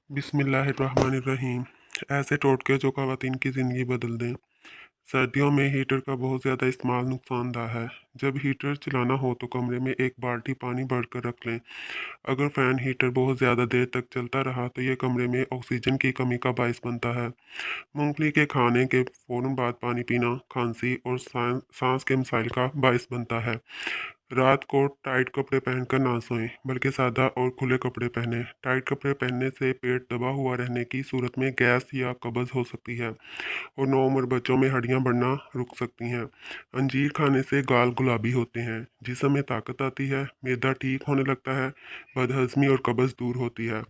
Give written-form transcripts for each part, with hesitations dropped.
बिस्मिल्लाहिर्रहमानिर्रहीम। ऐसे टोटके जो ख़वातीन की ज़िंदगी बदल दें। सर्दियों में हीटर का बहुत ज़्यादा इस्तेमाल नुकसानदाह है। जब हीटर चलाना हो तो कमरे में एक बाल्टी पानी भर कर रख लें। अगर फ़ैन हीटर बहुत ज़्यादा देर तक चलता रहा तो यह कमरे में ऑक्सीजन की कमी का बायस बनता है। मूंगफली के खाने के फ़ौरन बाद पानी पीना खांसी और सांस के मसाइल का बायस बनता है। रात को टाइट कपड़े पहनकर ना सोएं, बल्कि सादा और खुले कपड़े पहनें। टाइट कपड़े पहनने से पेट दबा हुआ रहने की सूरत में गैस या कब्ज़ हो सकती है और नौउम्र बच्चों में हड्डियां बढ़ना रुक सकती हैं। अंजीर खाने से गाल गुलाबी होते हैं, जिस्म में ताकत आती है, मैदा ठीक होने लगता है, बदहज़मी और कब्ज़ दूर होती है।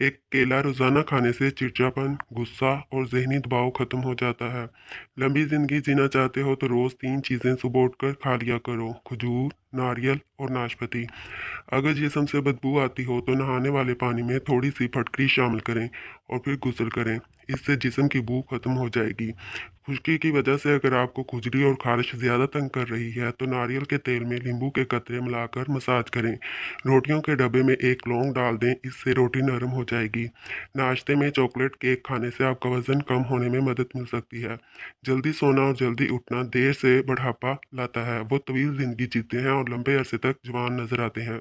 एक केला रोज़ाना खाने से चिड़चिड़ापन, गुस्सा और जहनी दबाव ख़त्म हो जाता है। लंबी ज़िंदगी जीना चाहते हो तो रोज़ 3 चीज़ें सुबह उठकर खा लिया करो: खजूर, नारियल और नाशपाती। अगर जिस्म से बदबू आती हो तो नहाने वाले पानी में थोड़ी सी फटकरी शामिल करें और फिर गुस्ल करें। इससे जिस्म की बू खत्म हो जाएगी। खुश्की की वजह से अगर आपको खुजली और खारिश ज़्यादा तंग कर रही है तो नारियल के तेल में नींबू के कतरे मिलाकर मसाज करें। रोटियों के डब्बे में एक लौंग डाल दें, इससे रोटी नरम हो जाएगी। नाश्ते में चॉकलेट केक खाने से आपका वज़न कम होने में मदद मिल सकती है। जल्दी सोना और जल्दी उठना देर से बढ़ापा लाता है। वो तवील ज़िंदगी जीते हैं और लंबे अरसे तक जवान नजर आते हैं।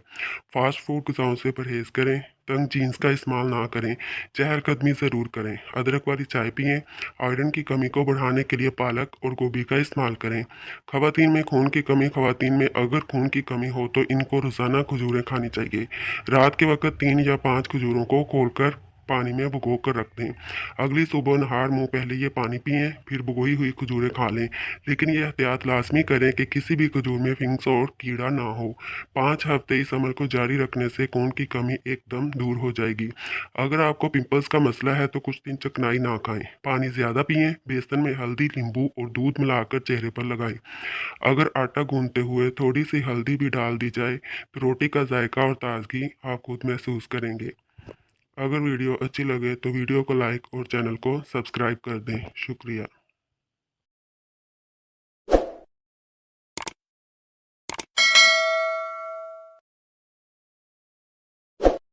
फास्ट फूड गज़ाओं से परहेज़ करें। तंग जीन्स का इस्तेमाल ना करें। चहलकदमी ज़रूर करें। अदरक वाली चाय पिएं। आयरन की कमी को बढ़ाने के लिए पालक और गोभी का इस्तेमाल करें। खवातीन में खून की कमी। खवातीन में अगर खून की कमी हो तो इनको रोज़ाना खजूरें खानी चाहिए। रात के वक्त 3 या 5 खजूरों को खोलकर पानी में भिगो कर रख दें। अगली सुबह नहार मुंह पहले ये पानी पिएं, फिर भिगोई हुई खजूरें खा लें। लेकिन यह एहतियात लाजमी करें कि किसी भी खजूर में फिंग्स और कीड़ा ना हो। 5 हफ्ते इस अमल को जारी रखने से खून की कमी एकदम दूर हो जाएगी। अगर आपको पिंपल्स का मसला है तो कुछ दिन चिकनाई ना खाएं। पानी ज़्यादा पिएं। बेसन में हल्दी, नींबू और दूध मिलाकर चेहरे पर लगाएं। अगर आटा गूंदते हुए थोड़ी सी हल्दी भी डाल दी जाए तो रोटी का जायका और ताजगी आप खुद महसूस करेंगे। अगर वीडियो अच्छी लगे तो वीडियो को लाइक और चैनल को सब्सक्राइब कर दें। शुक्रिया।